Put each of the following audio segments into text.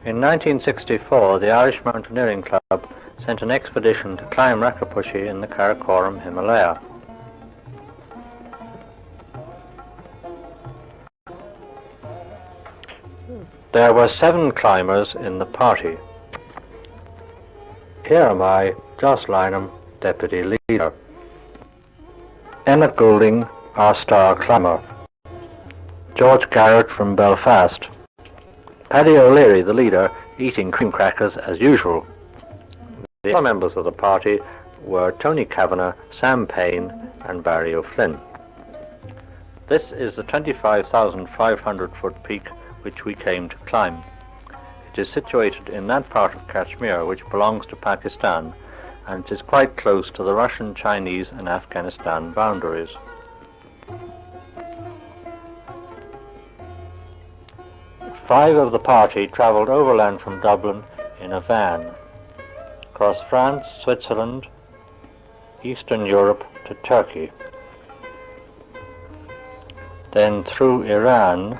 In 1964, the Irish Mountaineering Club sent an expedition to climb Rakaposhi in the Karakoram Himalaya. There were 7 climbers in the party. Here am I, Joss Lynam, deputy leader. Emmett Goulding, our star climber. George Garrett from Belfast. Paddy O'Leary, the leader, eating cream crackers as usual. The other members of the party were Tony Kavanagh, Sam Payne and Barry O'Flynn. This is the 25,500-foot peak which we came to climb. It is situated in that part of Kashmir which belongs to Pakistan, and it is quite close to the Russian, Chinese and Afghanistan boundaries. Five of the party travelled overland from Dublin in a van, across France, Switzerland, Eastern Europe to Turkey, then through Iran,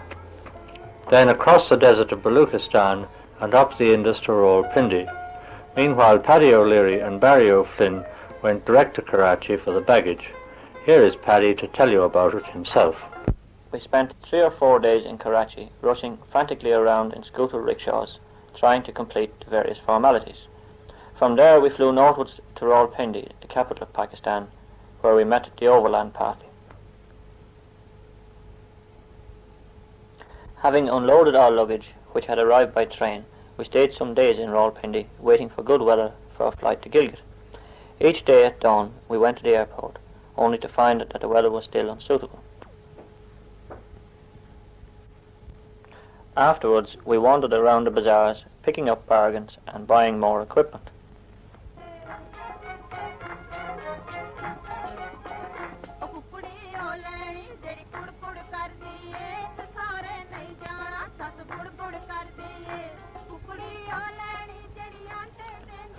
then across the desert of Baluchistan and up the Indus to Rawalpindi. Meanwhile, Paddy O'Leary and Barry O'Flynn went direct to Karachi for the baggage. Here is Paddy to tell you about it himself. We spent 3 or 4 days in Karachi, rushing frantically around in scooter rickshaws, trying to complete the various formalities. From there we flew northwards to Rawalpindi, the capital of Pakistan, where we met the overland party. Having unloaded our luggage, which had arrived by train, we stayed some days in Rawalpindi, waiting for good weather for our flight to Gilgit. Each day at dawn we went to the airport, only to find that the weather was still unsuitable. Afterwards we wandered around the bazaars, picking up bargains and buying more equipment.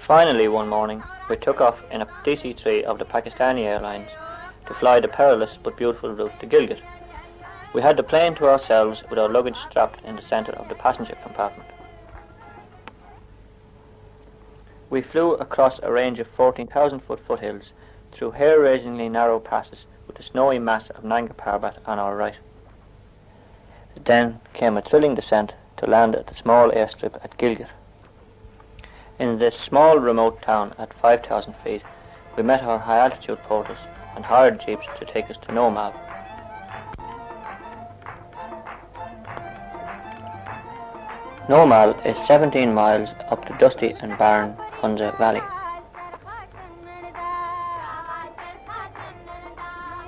Finally, one morning, we took off in a DC-3 of the Pakistani Airlines to fly the perilous but beautiful route to Gilgit. We had the plane to ourselves with our luggage strapped in the centre of the passenger compartment. We flew across a range of 14,000-foot foothills through hair-raisingly narrow passes with the snowy mass of Nanga Parbat on our right. Then came a thrilling descent to land at the small airstrip at Gilgit. In this small remote town at 5,000 feet, we met our high-altitude porters and hired jeeps to take us to Nomal. Nomal is 17 miles up the dusty and barren Hunza Valley.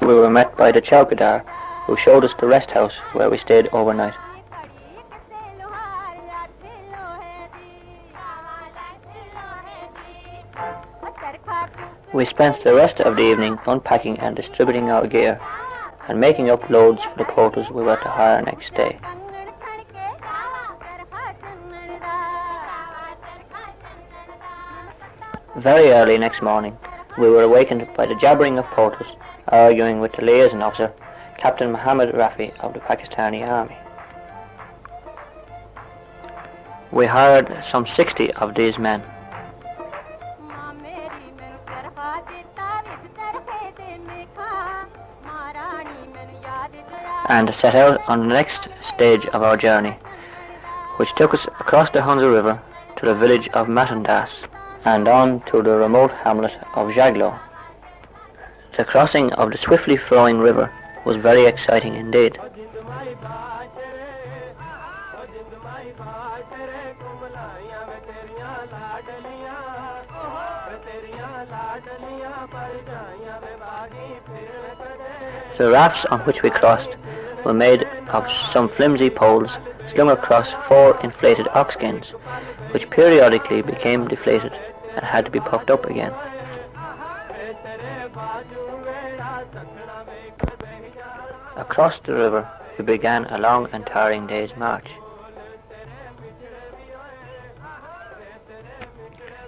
We were met by the chowkidar, who showed us the rest house where we stayed overnight. We spent the rest of the evening unpacking and distributing our gear and making up loads for the porters we were to hire next day. Very early next morning, we were awakened by the jabbering of porters arguing with the liaison officer, Captain Muhammad Rafi of the Pakistani Army. We hired some 60 of these men. And set out on the next stage of our journey, which took us across the Hunza River to the village of Matandas and on to the remote hamlet of Jaglo. The crossing of the swiftly flowing river was very exciting indeed. The rafts on which we crossed were made of some flimsy poles slung across 4 inflated ox skins, which periodically became deflated and had to be puffed up again. Across the river we began a long and tiring day's march.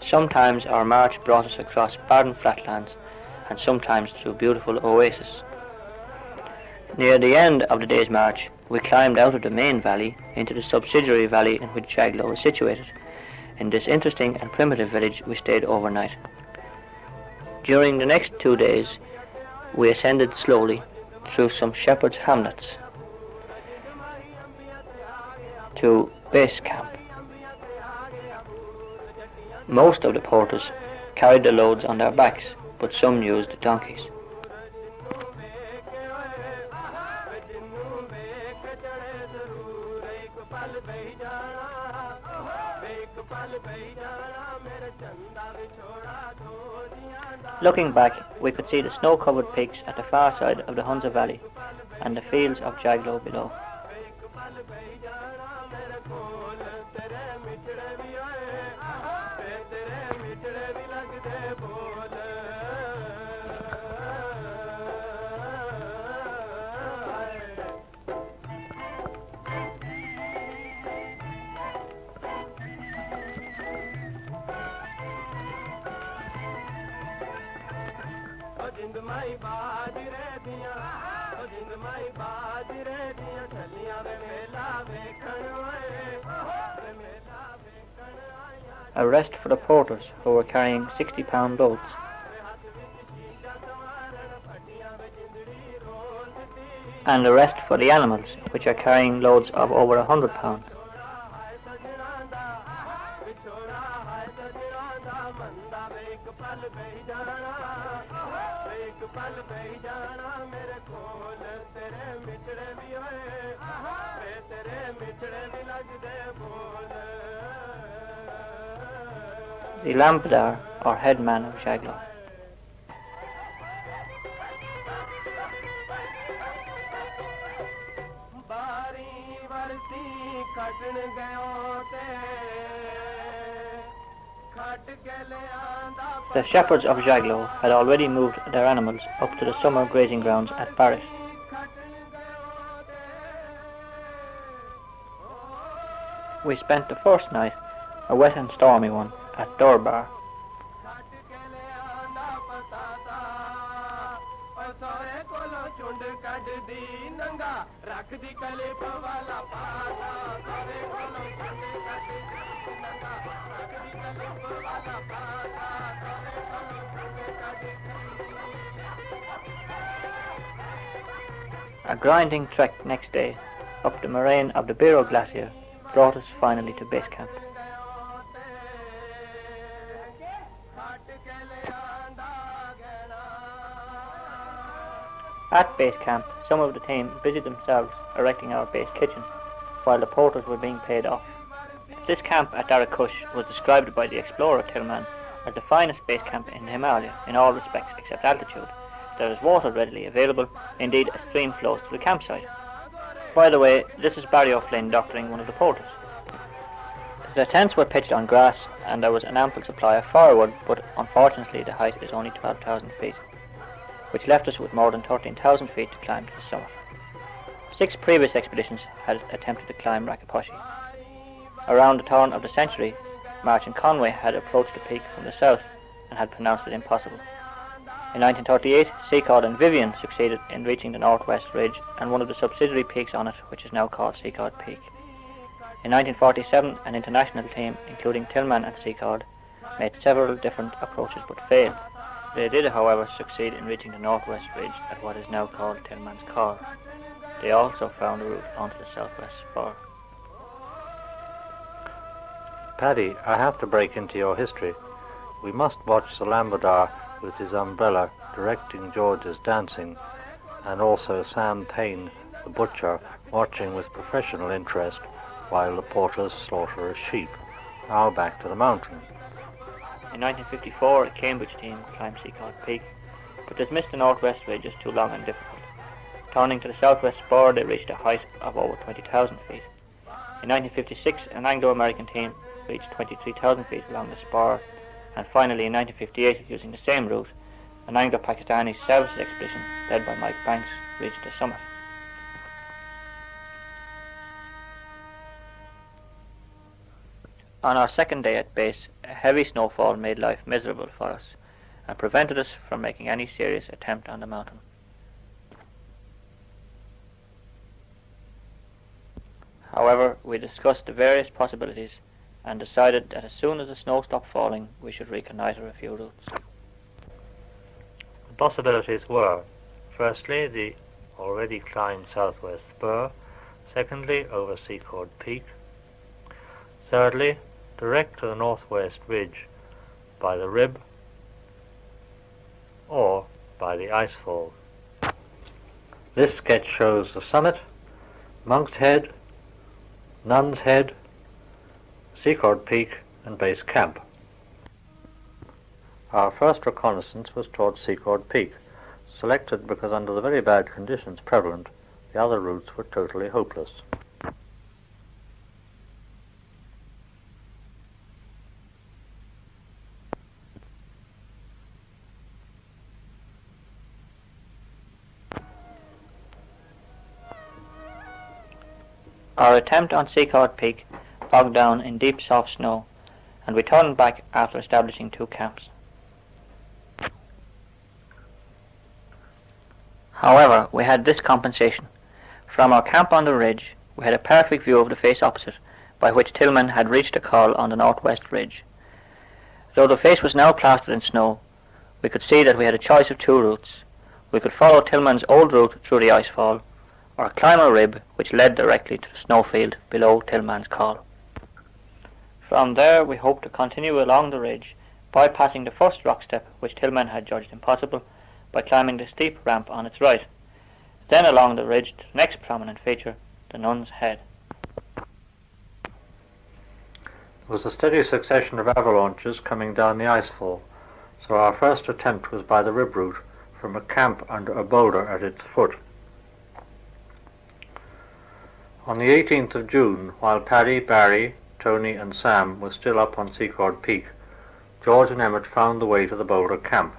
Sometimes our march brought us across barren flatlands and sometimes through beautiful oases. Near the end of the day's march, we climbed out of the main valley into the subsidiary valley in which Jaglow is situated. In this interesting and primitive village we stayed overnight. During the next 2 days we ascended slowly through some shepherds' hamlets to base camp. Most of the porters carried the loads on their backs, but some used donkeys. Looking back, we could see the snow-covered peaks at the far side of the Hunza Valley and the fields of Jaglow below. A rest for the porters who were carrying 60-pound loads. And a rest for the animals, which are carrying loads of over 100 pounds. The Lambadar, or head man of Jaglow. The shepherds of Jaglow had already moved their animals up to the summer grazing grounds at Barrett. We spent the first night, a wet and stormy one, at Durbar. A grinding trek next day up the moraine of the Biro Glacier brought us finally to base camp. At base camp, some of the team busied themselves erecting our base kitchen, while the porters were being paid off. This camp at Rakaposhi was described by the explorer Tillman as the finest base camp in the Himalaya in all respects except altitude. There is water readily available, indeed a stream flows to the campsite. By the way, this is Barry O'Flynn doctoring one of the porters. The tents were pitched on grass and there was an ample supply of firewood, but unfortunately the height is only 12,000 feet, which left us with more than 13,000 feet to climb to the summit. 6 previous expeditions had attempted to climb Rakaposhi. Around the turn of the century, March and Conway had approached the peak from the south and had pronounced it impossible. In 1938, Seacard and Vivian succeeded in reaching the northwest ridge and one of the subsidiary peaks on it, which is now called Seacard Peak. In 1947, an international team, including Tillman and Seacard, made several different approaches but failed. They did, however, succeed in reaching the northwest ridge at what is now called Tillman's Car. They also found a route onto the southwest spur. Paddy, I have to break into your history. We must watch the Lambadar with his umbrella directing George's dancing, and also Sam Payne, the butcher, watching with professional interest while the porters slaughter a sheep. Now back to the mountain. In 1954, a Cambridge team climbed Seacard Peak, but dismissed the northwest ridge as too long and difficult. Turning to the southwest spur, they reached a height of over 20,000 feet. In 1956, an Anglo-American team reached 23,000 feet along the spur, and finally in 1958, using the same route, an Anglo-Pakistani services expedition led by Mike Banks reached the summit. On our second day at base, a heavy snowfall made life miserable for us and prevented us from making any serious attempt on the mountain. However, we discussed the various possibilities and decided that as soon as the snow stopped falling, we should reconnoitre a few routes. The possibilities were, firstly, the already climbed southwest spur, secondly, over Secord Peak, thirdly, direct to the northwest ridge by the Rib or by the icefall. This sketch shows the summit, Monk's Head, Nun's Head, Secord Peak and Base Camp. Our first reconnaissance was towards Secord Peak, selected because under the very bad conditions prevalent, the other routes were totally hopeless. Our attempt on Secord Peak bogged down in deep soft snow, and we turned back after establishing 2 camps. However, we had this compensation. From our camp on the ridge, we had a perfect view of the face opposite, by which Tillman had reached a col on the northwest ridge. Though the face was now plastered in snow, we could see that we had a choice of 2 routes. We could follow Tillman's old route through the icefall, or climb a rib which led directly to the snowfield below Tillman's col. From there we hoped to continue along the ridge, bypassing the first rock step which Tillman had judged impossible, by climbing the steep ramp on its right, then along the ridge to the next prominent feature, the Nun's Head. There was a steady succession of avalanches coming down the icefall, so our first attempt was by the Rib route from a camp under a boulder at its foot. On the 18th of June, while Paddy, Barry, Tony and Sam were still up on Secord Peak, George and Emmett found the way to the boulder camp.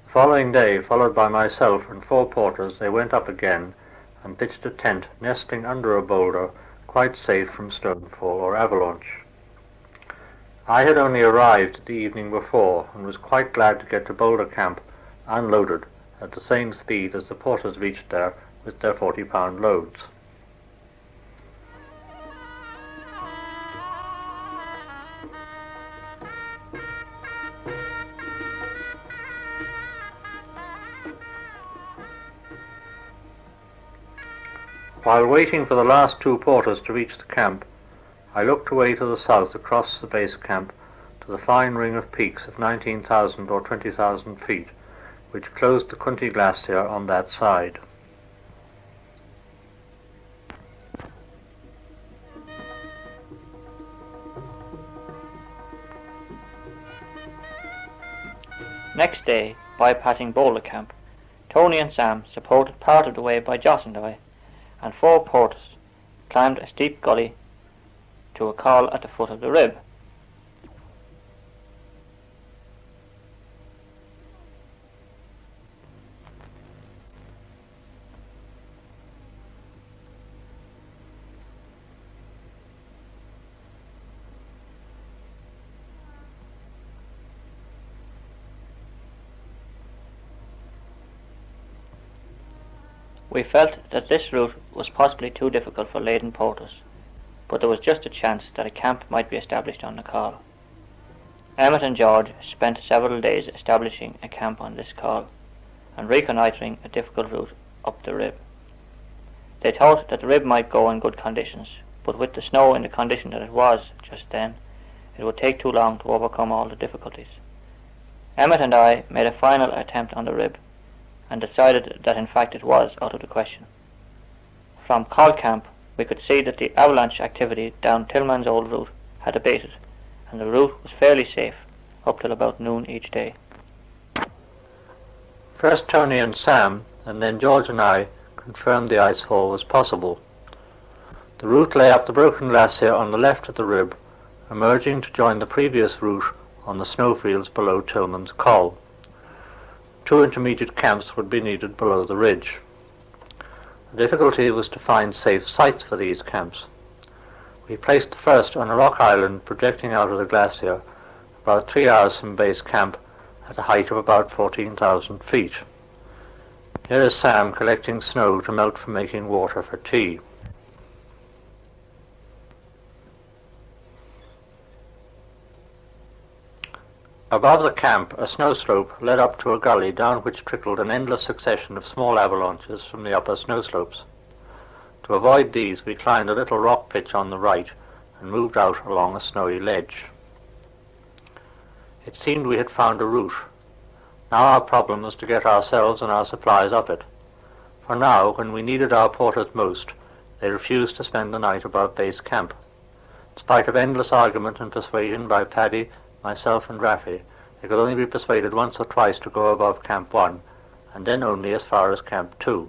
The following day, followed by myself and 4 porters, they went up again and pitched a tent nestling under a boulder, quite safe from stonefall or avalanche. I had only arrived the evening before and was quite glad to get to boulder camp unloaded at the same speed as the porters reached there with their 40-pound loads. While waiting for the last 2 porters to reach the camp, I looked away to the south across the base camp to the fine ring of peaks of 19,000 or 20,000 feet, which closed the Kunti Glacier on that side. Next day, bypassing Boulder Camp, Tony and Sam, supported part of the way by Joss and I, and 4 porters, climbed a steep gully to a col at the foot of the Rib. We felt that this route was possibly too difficult for laden porters, but there was just a chance that a camp might be established on the col. Emmett and George spent several days establishing a camp on this col and reconnoitring a difficult route up the Rib. They thought that the Rib might go in good conditions, but with the snow in the condition that it was just then, it would take too long to overcome all the difficulties. Emmett and I made a final attempt on the Rib, and decided that in fact it was out of the question. From Col Camp we could see that the avalanche activity down Tillman's old route had abated, and the route was fairly safe up till about noon each day. First Tony and Sam, and then George and I, confirmed the icefall was possible. The route lay up the broken glacier on the left of the Rib, emerging to join the previous route on the snowfields below Tillman's Col. 2 intermediate camps would be needed below the ridge. The difficulty was to find safe sites for these camps. We placed the first on a rock island projecting out of the glacier, about 3 hours from base camp at a height of about 14,000 feet. Here is Sam collecting snow to melt for making water for tea. Above the camp, a snow slope led up to a gully down which trickled an endless succession of small avalanches from the upper snow slopes. To avoid these, we climbed a little rock pitch on the right and moved out along a snowy ledge. It seemed we had found a route. Now our problem was to get ourselves and our supplies up it. For now, when we needed our porters most, they refused to spend the night above base camp. In spite of endless argument and persuasion by Paddy, myself and Raffy, they could only be persuaded once or twice to go above Camp 1, and then only as far as Camp 2.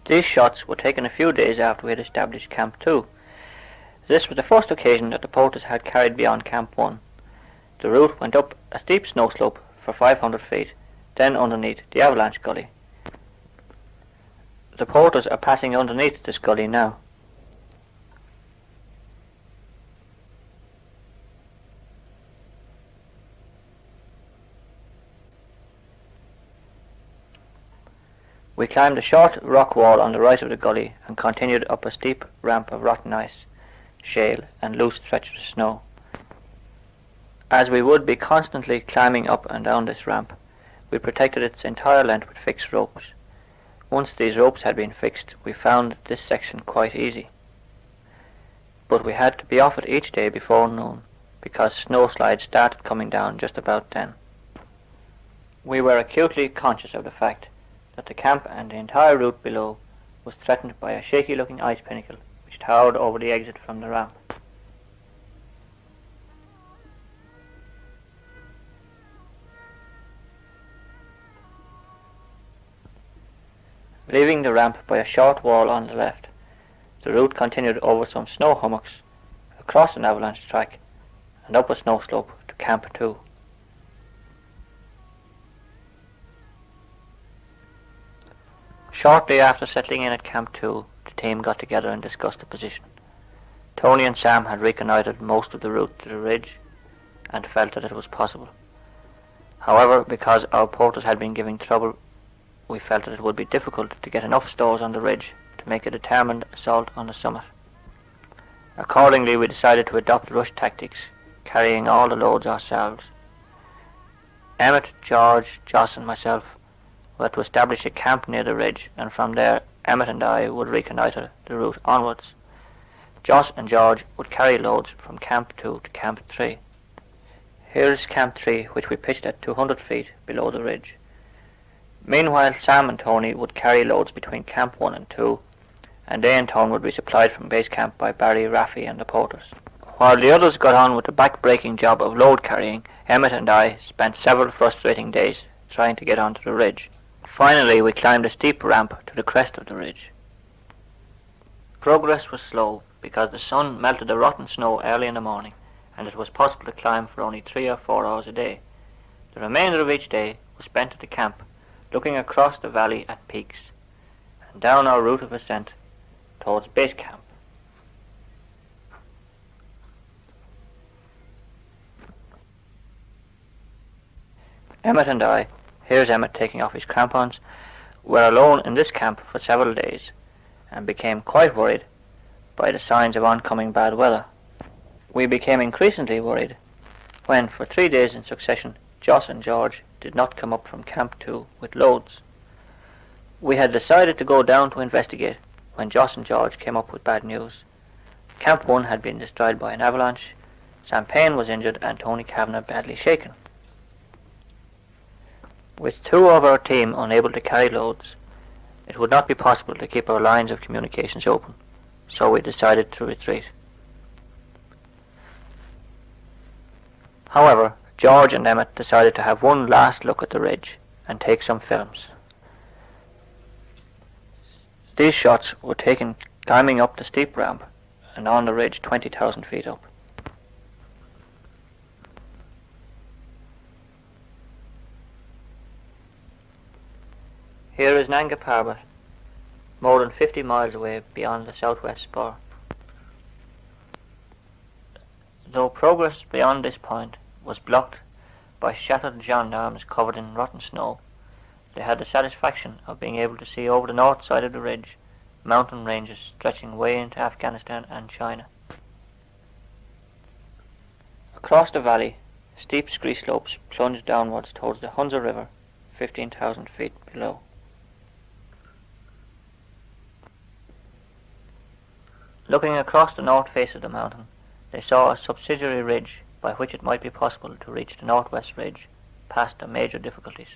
These shots were taken a few days after we had established Camp 2. This was the first occasion that the porters had carried beyond Camp 1. The route went up a steep snow slope for 500 feet, then underneath the avalanche gully. The porters are passing underneath this gully now. We climbed a short rock wall on the right of the gully and continued up a steep ramp of rotten ice, shale and loose treacherous snow. As we would be constantly climbing up and down this ramp, we protected its entire length with fixed ropes. Once these ropes had been fixed, we found this section quite easy. But we had to be off it each day before noon, because snow slides started coming down just about then. We were acutely conscious of the fact that the camp and the entire route below was threatened by a shaky-looking ice pinnacle which towered over the exit from the ramp. Leaving the ramp by a short wall on the left, the route continued over some snow hummocks, across an avalanche track, and up a snow slope to Camp 2. Shortly after settling in at Camp 2, the team got together and discussed the position. Tony and Sam had reconnoitred most of the route to the ridge and felt that it was possible. However, because our porters had been giving trouble, we felt that it would be difficult to get enough stores on the ridge to make a determined assault on the summit. Accordingly, we decided to adopt rush tactics, carrying all the loads ourselves. Emmett, George, Joss and myself were to establish a camp near the ridge, and from there Emmett and I would reconnoitre the route onwards. Joss and George would carry loads from Camp 2 to Camp 3. Here is Camp 3, which we pitched at 200 feet below the ridge. Meanwhile, Sam and Tony would carry loads between Camp 1 and 2, and they in turn would be supplied from base camp by Barry, Raffy and the porters. While the others got on with the back-breaking job of load carrying, Emmett and I spent several frustrating days trying to get onto the ridge. Finally, we climbed a steep ramp to the crest of the ridge. Progress was slow because the sun melted the rotten snow early in the morning, and it was possible to climb for only 3 or 4 hours a day. The remainder of each day was spent at the camp, looking across the valley at peaks, and down our route of ascent towards base camp. Emmett and I, here's Emmett taking off his crampons, were alone in this camp for several days, and became quite worried by the signs of oncoming bad weather. We became increasingly worried when, for 3 days in succession, Joss and George did not come up from Camp 2 with loads. We had decided to go down to investigate when Joss and George came up with bad news. Camp 1 had been destroyed by an avalanche, Sam Payne was injured and Tony Kavanagh badly shaken. With 2 of our team unable to carry loads, it would not be possible to keep our lines of communications open, so we decided to retreat. However, George and Emmett decided to have one last look at the ridge and take some films. These shots were taken climbing up the steep ramp and on the ridge 20,000 feet up. Here is Nanga Parbat, more than 50 miles away beyond the southwest spur. Though progress beyond this point was blocked by shattered gendarmes covered in rotten snow, they had the satisfaction of being able to see over the north side of the ridge mountain ranges stretching way into Afghanistan and China. Across the valley, steep scree slopes plunged downwards towards the Hunza River, 15,000 feet below. Looking across the north face of the mountain, they saw a subsidiary ridge by which it might be possible to reach the northwest ridge, past the major difficulties.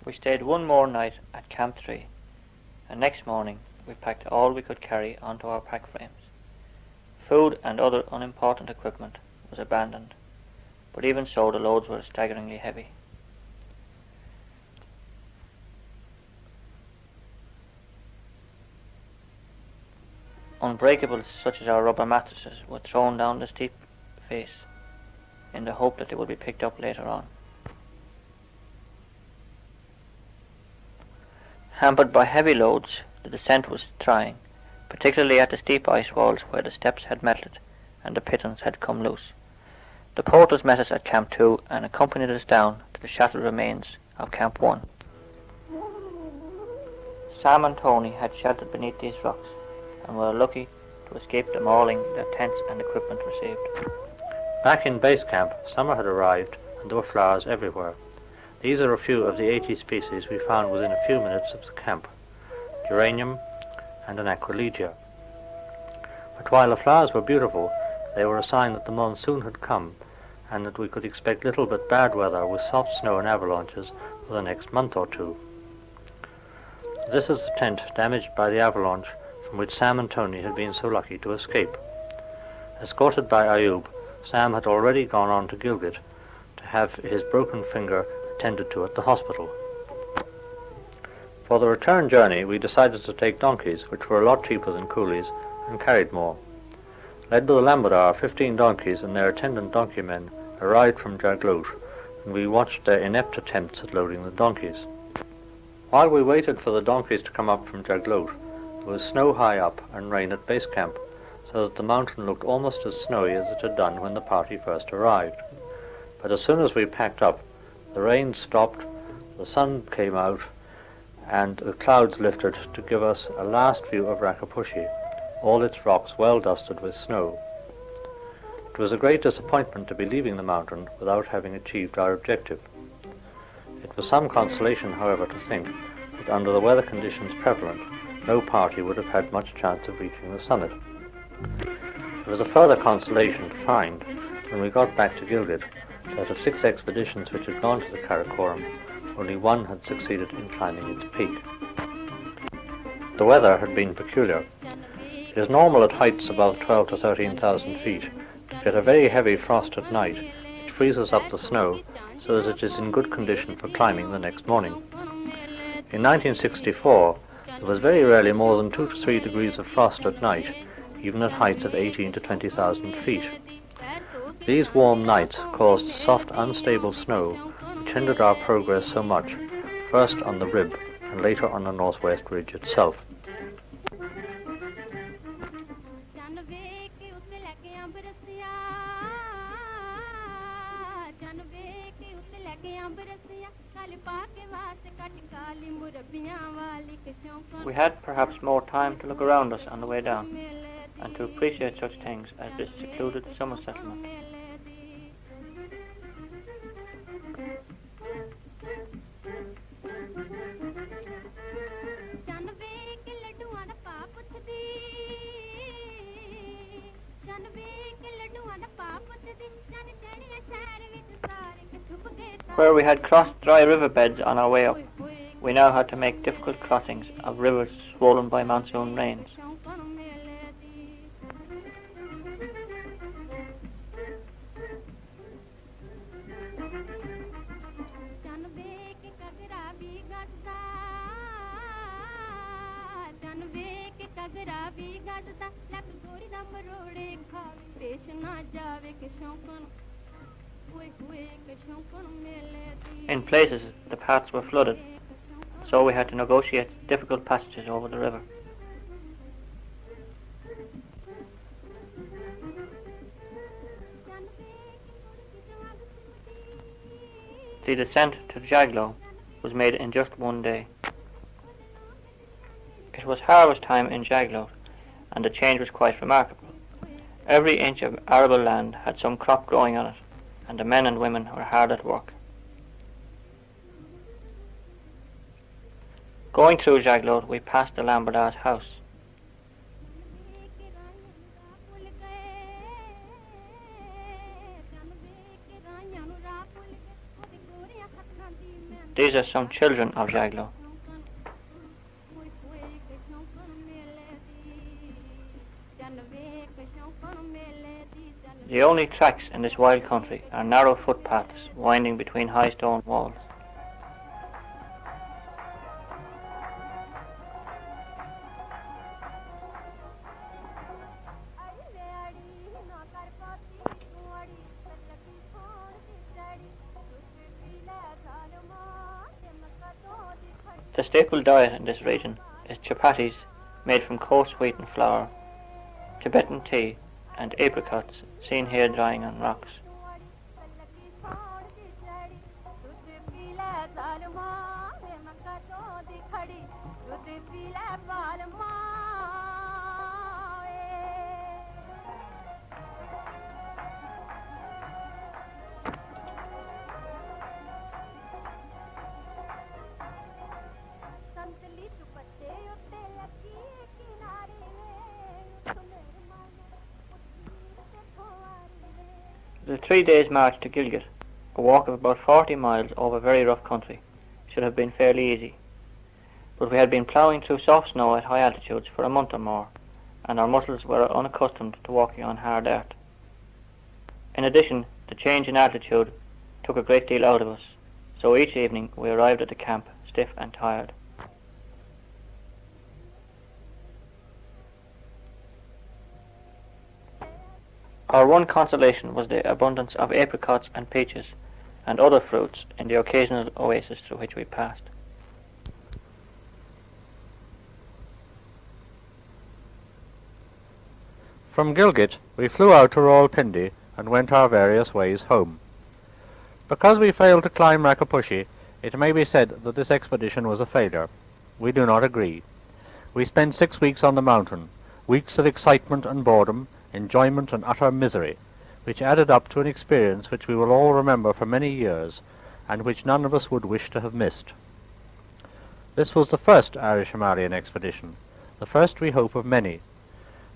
We stayed one more night at Camp 3, and next morning we packed all we could carry onto our pack frames. Food and other unimportant equipment was abandoned, but even so the loads were staggeringly heavy. Unbreakables such as our rubber mattresses were thrown down the steep face in the hope that they would be picked up later on. Hampered by heavy loads, the descent was trying, particularly at the steep ice walls where the steps had melted and the pittons had come loose. The porters met us at Camp 2 and accompanied us down to the shattered remains of Camp 1. Sam and Tony had sheltered beneath these rocks and were lucky to escape the mauling their tents and equipment received. Back in base camp, summer had arrived and there were flowers everywhere. These are a few of the 80 species we found within a few minutes of the camp: geranium and an aquilegia. But while the flowers were beautiful, they were a sign that the monsoon had come and that we could expect little but bad weather with soft snow and avalanches for the next month or two. This is the tent damaged by the avalanche from which Sam and Tony had been so lucky to escape. Escorted by Ayub, Sam had already gone on to Gilgit to have his broken finger attended to at the hospital. For the return journey we decided to take donkeys, which were a lot cheaper than coolies and carried more. Led by the Lambadar, 15 donkeys and their attendant donkey men arrived from Jaglout, and we watched their inept attempts at loading the donkeys. While we waited for the donkeys to come up from Jaglout, there was snow high up and rain at base camp, so that the mountain looked almost as snowy as it had done when the party first arrived. But as soon as we packed up, the rain stopped, the sun came out, and the clouds lifted to give us a last view of Rakaposhi, all its rocks well dusted with snow. It was a great disappointment to be leaving the mountain without having achieved our objective. It was some consolation, however, to think that under the weather conditions prevalent, no party would have had much chance of reaching the summit. It was a further consolation to find, when we got back to Gilgit, that of 6 expeditions which had gone to the Karakoram, only one had succeeded in climbing its peak. The weather had been peculiar. It is normal at heights above 12 to 13,000 feet to get a very heavy frost at night, which freezes up the snow so that it is in good condition for climbing the next morning. In 1964, there was very rarely more than 2 to 3 degrees of frost at night, even at heights of 18 to 20,000 feet. These warm nights caused soft, unstable snow, which hindered our progress so much, first on the rib and later on the northwest ridge itself. We had perhaps more time to look around us on the way down, and to appreciate such things as this secluded summer settlement. Where we had crossed dry riverbeds on our way up, we now had to make difficult crossings of rivers swollen by monsoon rains. In places, the paths were flooded. so we had to negotiate difficult passages over the river. The descent to Jaglo was made in just one day. It was harvest time in Jaglo, and the change was quite remarkable. Every inch of arable land had some crop growing on it, and the men and women were hard at work. Going through Jaglo, we passed the Lamberdar's house. These are some children of Jaglo. The only tracks in this wild country are narrow footpaths winding between high stone walls. The staple diet in this region is chapatis made from coarse wheaten flour, Tibetan tea, and apricots seen here drying on rocks. The 3 days' march to Gilgit, a walk of about 40 miles over very rough country, should have been fairly easy. But we had been ploughing through soft snow at high altitudes for a month or more, and our muscles were unaccustomed to walking on hard earth. In addition, the change in altitude took a great deal out of us, so each evening we arrived at the camp stiff and tired. Our one consolation was the abundance of apricots and peaches and other fruits in the occasional oasis through which we passed. From Gilgit we flew out to Rawalpindi and went our various ways home. Because we failed to climb Rakaposhi, it may be said that this expedition was a failure. We do not agree. We spent 6 weeks on the mountain, weeks of excitement and boredom, enjoyment and utter misery, which added up to an experience which we will all remember for many years, and which none of us would wish to have missed. This was the first Irish Himalayan expedition, the first, we hope, of many,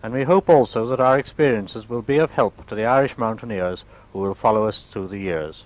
and we hope also that our experiences will be of help to the Irish mountaineers who will follow us through the years.